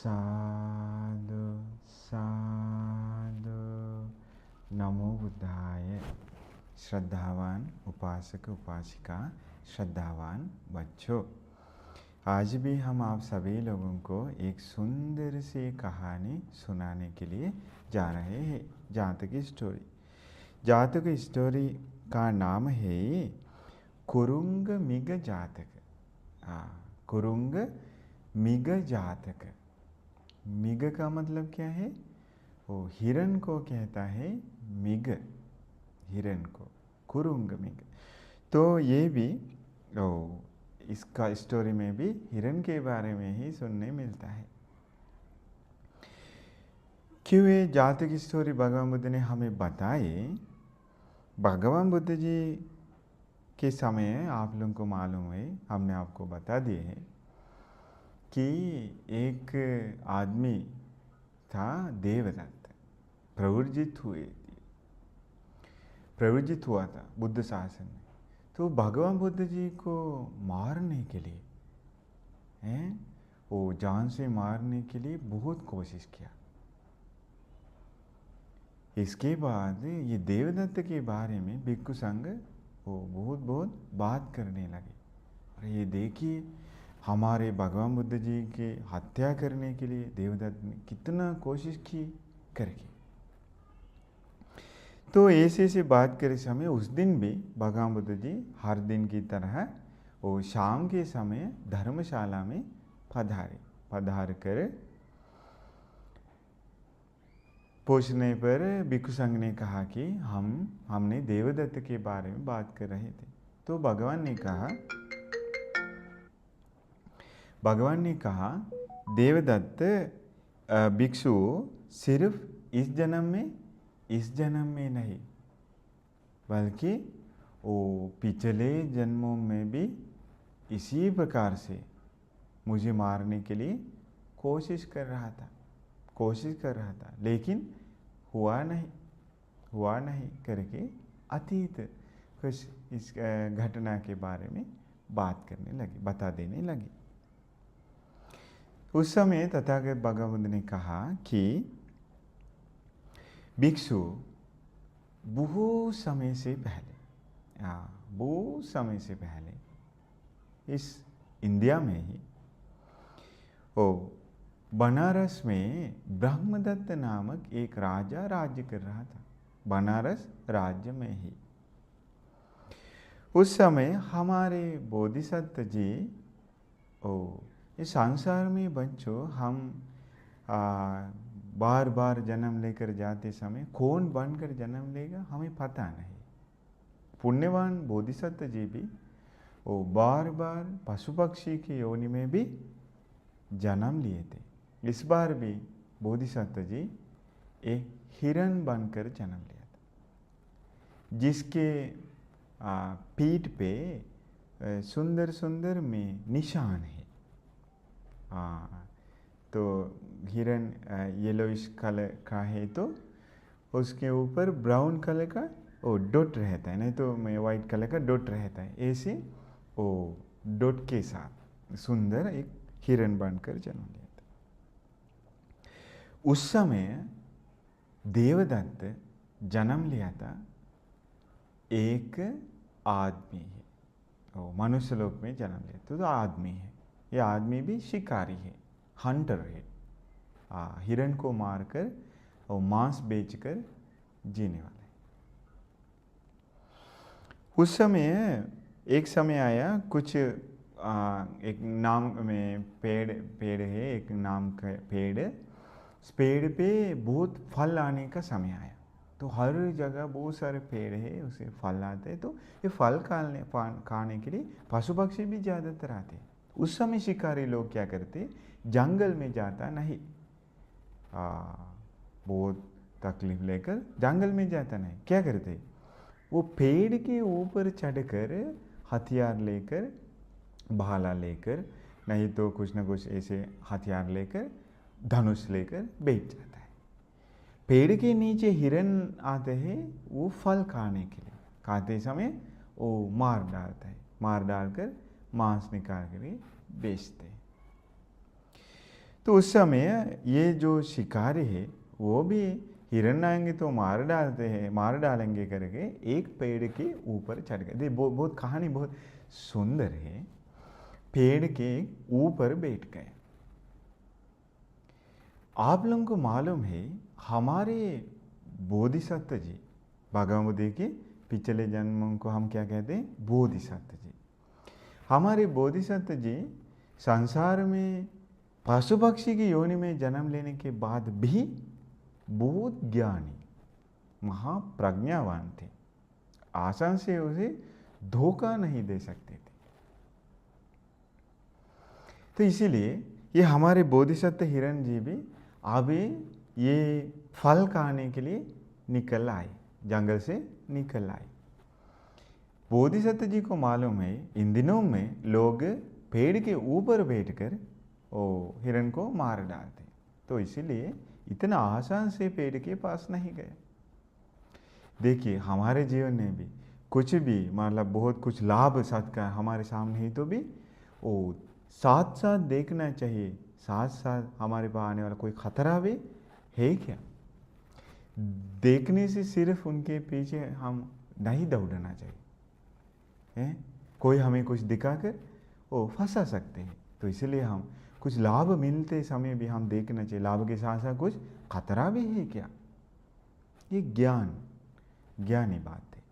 साधु साधु। नमो बुद्धाय। श्रद्धावान उपासक उपासिका, श्रद्धावान बच्चों, आज भी हम आप सभी लोगों को एक सुंदर सी कहानी सुनाने के लिए जा रहे हैं। जातक स्टोरी। जातक स्टोरी का नाम है कुरुंग मिग जातक। कुरुंग मिग जातक। मिग का मतलब क्या है? वो हिरण को कहता है मिग, हिरण को कुरुंग मिग। तो ये भी इसका स्टोरी में भी हिरण के बारे में ही सुनने मिलता है। क्यों ये जातक स्टोरी भगवान बुद्ध ने हमें बताए? भगवान बुद्ध जी के समय आप लोगों को मालूम है, हमने आपको बता दिए हैं कि एक आदमी था देवदत्त, प्रवृत्त हुआ था बुद्ध शासन में। तो भगवान बुद्ध जी को मारने के लिए वो जान से मारने के लिए बहुत कोशिश किया। इसके बाद ये देवदत्त के बारे में भिक्षु संघ वो बहुत बात करने लगे। और ये देखिए, हमारे भगवान बुद्ध जी के हत्या करने के लिए देवदत्त ने कितना कोशिश की करके। तो ऐसे बात करे समय उस दिन भी भगवान बुद्ध जी हर दिन की तरह वो शाम के समय धर्मशाला में पधार कर पूछने पर भिक्षु संघ ने कहा कि हमने देवदत्त के बारे में बात कर रहे थे। तो भगवान ने कहा देवदत्त भिक्षु सिर्फ इस जन्म में नहीं, बल्कि वो पिछले जन्मों में भी इसी प्रकार से मुझे मारने के लिए कोशिश कर रहा था, लेकिन हुआ नहीं करके अतीत कुछ इस घटना के बारे में बता देने लगी। उस समय तथागत भगवान ने कहा कि भिक्षु बहुत समय से पहले इस इंडिया में ही बनारस में ब्रह्मदत्त नामक एक राजा राज्य कर रहा था। बनारस राज्य में ही उस समय हमारे बोधिसत्व जी इस संसार में बच्चों हम बार जन्म लेकर जाते समय कौन बनकर जन्म लेगा हमें पता नहीं। पुण्यवान बोधिसत्व जी भी वो बार पशु पक्षी की योनि में भी जन्म लिए थे। इस बार भी बोधिसत्व जी एक हिरण बनकर जन्म लिया था, जिसके पीठ पे सुंदर में निशान है। तो हिरण येलोइश कलर का है, तो उसके ऊपर ब्राउन कलर का वो डॉट रहता है, नहीं तो वाइट कलर का डॉट रहता है। ऐसे वो डॉट के साथ सुंदर एक हिरण बनकर जन्म लिया था। उस समय देवदत्त जन्म लिया था एक आदमी है, वो मनुष्य लोक में जन्म लिया तो आदमी है। ये आदमी भी शिकारी है, हंटर है। हिरण को मारकर और मांस बेचकर जीने वाला है। उस समय एक समय आया, कुछ एक नाम में पेड़ है, एक नाम का पेड़। उस पेड़ पे बहुत फल आने का समय आया। तो हर जगह बहुत सारे पेड़ है, उसे फल आते हैं। तो ये फल खाने के लिए पशु पक्षी भी ज़्यादातर आते हैं। उस समय शिकारी लोग क्या करते, जंगल में जाता नहीं, बहुत तकलीफ लेकर जंगल में जाता नहीं। क्या करते, वो पेड़ के ऊपर चढ़कर हथियार लेकर, भाला लेकर, नहीं तो कुछ ना कुछ ऐसे हथियार लेकर, धनुष लेकर बैठ जाता है। पेड़ के नीचे हिरण आते हैं, वो फल खाने के लिए। खाते समय वो मार डालता है, मार डालकर मांस निकाल कर बेचते हैं। तो उस समय ये जो शिकारी है वो भी हिरण आएंगे तो मार डालेंगे करके एक पेड़ के ऊपर चढ़ गए। बहुत कहानी बहुत सुंदर है। पेड़ के ऊपर बैठ गए। आप लोगों को मालूम है हमारे बोधिसत्व जी, भगवान बुद्ध के पिछले जन्मों को हम क्या कहते हैं, बोधिसत्व जी। हमारे बोधिसत्व जी संसार में पशु पक्षी की योनि में जन्म लेने के बाद भी बहुत ज्ञानी महाप्रज्ञावान थे। आसान से उसे धोखा नहीं दे सकते थे। तो इसीलिए ये हमारे बोधिसत्व हिरण जी भी अभी ये फल खाने के लिए निकल आए, जंगल से निकल आए। बोधिसत्व जी को मालूम है इन दिनों में लोग पेड़ के ऊपर बैठकर हिरण को मार डालते, तो इसीलिए इतना आसान से पेड़ के पास नहीं गए। देखिए हमारे जीवन में भी कुछ भी मतलब बहुत कुछ लाभ सत्कार हमारे सामने है तो भी वो साथ साथ देखना चाहिए, साथ साथ हमारे पास आने वाला कोई खतरा भी है क्या, देखने से सिर्फ उनके पीछे हम नहीं दौड़ना चाहिए है? कोई हमें कुछ दिखाकर वो फंसा सकते हैं, तो इसलिए हम कुछ लाभ मिलते समय भी हम देखना चाहिए, लाभ के साथ साथ कुछ खतरा भी है क्या। ये ज्ञानी बात है।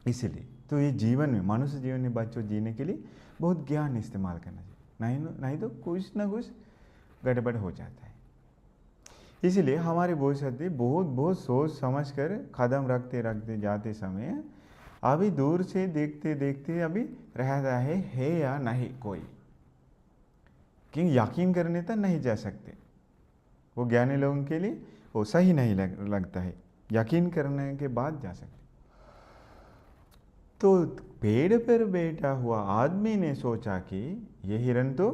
इसलिए तो ये जीवन में, मनुष्य जीवन में बच्चों जीने के लिए बहुत ज्ञान इस्तेमाल करना चाहिए, नहीं तो कुछ ना कुछ गड़बड़ हो जाता है। इसलिए हमारे बोधिसत्व बहुत सोच समझ कर कदम रखते जाते समय अभी दूर से देखते देखते अभी रहता है या नहीं कोई, क्योंकि यकीन करने तक नहीं जा सकते। वो ज्ञानी लोगों के लिए वो सही नहीं लगता है, यकीन करने के बाद जा सकते। तो पेड़ पर बैठा हुआ आदमी ने सोचा कि ये हिरण तो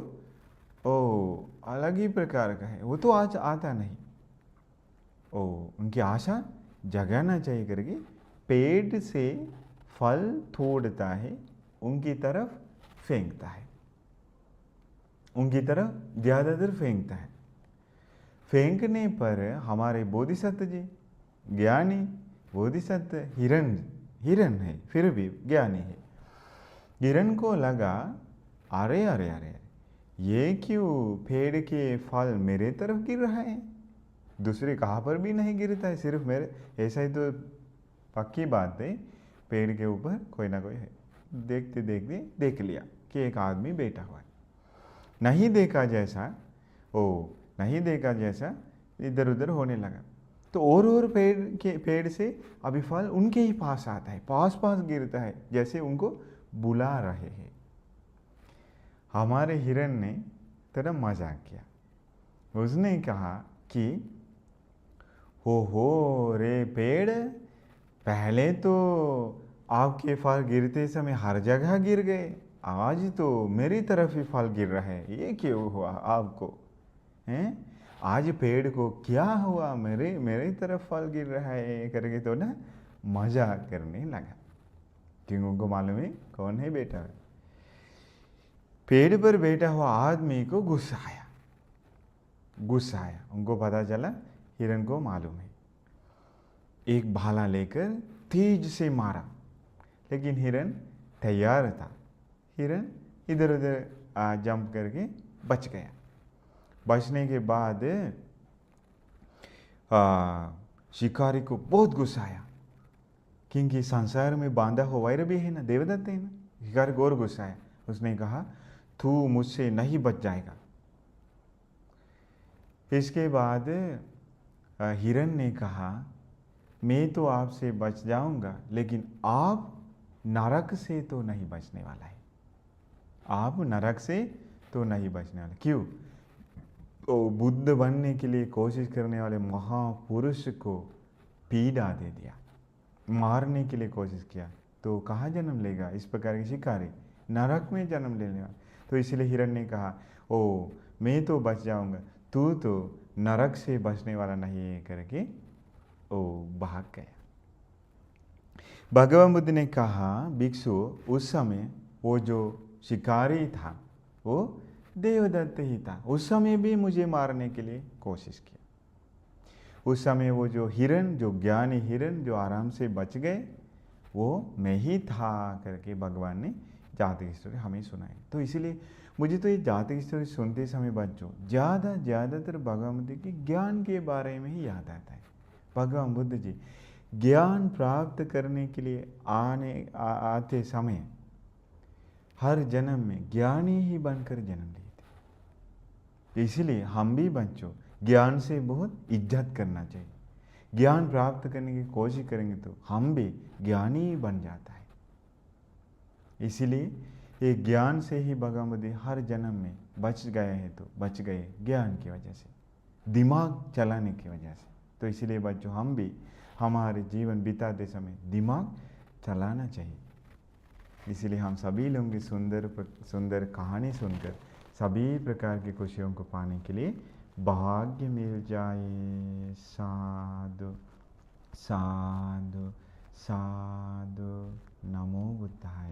अलग ही प्रकार का है, वो तो आज आता नहीं, उनकी आशा जगाना चाहिए करके पेड़ से फल तोड़ता है, उनकी तरफ फेंकता है, उनकी तरफ ज़्यादातर फेंकता है। फेंकने पर हमारे बोधिसत्व जी ज्ञानी बोधिसत्व हिरण है फिर भी ज्ञानी है। हिरण को लगा अरे अरे अरे ये क्यों पेड़ के फल मेरे तरफ गिर रहा है, दूसरे कहाँ पर भी नहीं गिरता है, सिर्फ मेरे। ऐसा ही तो पक्की बात है, पेड़ के ऊपर कोई ना कोई है। देखते देखते देख लिया कि एक आदमी बैठा हुआ है, नहीं देखा जैसा इधर उधर होने लगा। तो और पेड़ से अभी फल उनके ही पास आता है, पास गिरता है, जैसे उनको बुला रहे हैं। हमारे हिरण ने थोड़ा मजाक किया, उसने कहा कि हो रे पेड़, पहले तो आपके फल गिरते समय हर जगह गिर गए, आज तो मेरी तरफ ही फल गिर रहा है, ये क्यों हुआ आपको हैं? आज पेड़ को क्या हुआ, मेरे तरफ फल गिर रहा है करके तो ना मजाक करने लगा, क्योंकि उनको मालूम है कौन है बैठा है। पेड़ पर बैठा हुआ आदमी को गुस्सा आया, उनको पता चला हिरण को मालूम है। एक भाला लेकर तेज से मारा, लेकिन हिरण तैयार था। हिरण इधर उधर जंप करके बच गया। बचने के बाद शिकारी को बहुत गुस्सा आया, क्योंकि संसार में बांधा हुआ वैर भी है ना, देवदत्त है ना। शिकारी को और गुस्सा आया, उसने कहा तू मुझसे नहीं बच जाएगा। इसके बाद हिरण ने कहा मैं तो आपसे बच जाऊंगा, लेकिन आप नरक से तो नहीं बचने वाला है, आप नरक से तो नहीं बचने वाला। क्यों? बुद्ध बनने के लिए कोशिश करने वाले महापुरुष को पीड़ा दे दिया, मारने के लिए कोशिश किया, तो कहाँ जन्म लेगा इस प्रकार के शिकारी, नरक में जन्म लेने वाला। तो इसलिए हिरण ने कहा मैं तो बच जाऊंगा, तू तो नरक से बचने वाला नहीं है करके भाग गया। भगवान बुद्ध ने कहा भिक्षु, उस समय वो जो शिकारी था वो देवदत्त ही था। उस समय भी मुझे मारने के लिए कोशिश किया। उस समय वो जो हिरण, जो ज्ञानी हिरण जो आराम से बच गए, वो मैं ही था करके भगवान ने जातक स्टोरी हमें सुनाई। तो इसीलिए मुझे तो ये जातक स्टोरी सुनते समय बच्चों ज़्यादातर भगवान बुद्ध के ज्ञान के बारे में ही याद आता है। भगवान बुद्ध जी ज्ञान प्राप्त करने के लिए आते समय हर जन्म में ज्ञानी ही बनकर जन्म लिए थे। इसीलिए हम भी बच्चों ज्ञान से बहुत इज्जत करना चाहिए। ज्ञान प्राप्त करने की कोशिश करेंगे तो हम भी ज्ञानी बन जाता है। इसीलिए ये ज्ञान से ही भगवान बुद्ध हर जन्म में बच गए हैं, तो बच गए ज्ञान की वजह से, दिमाग चलाने की वजह से। तो इसीलिए बच्चों हम भी हमारे जीवन बिताते समय दिमाग चलाना चाहिए। इसीलिए हम सभी लोगों की सुंदर कहानी सुनकर सभी प्रकार की खुशियों को पाने के लिए भाग्य मिल जाए। साधु साधु साधु। नमो बुद्धाय।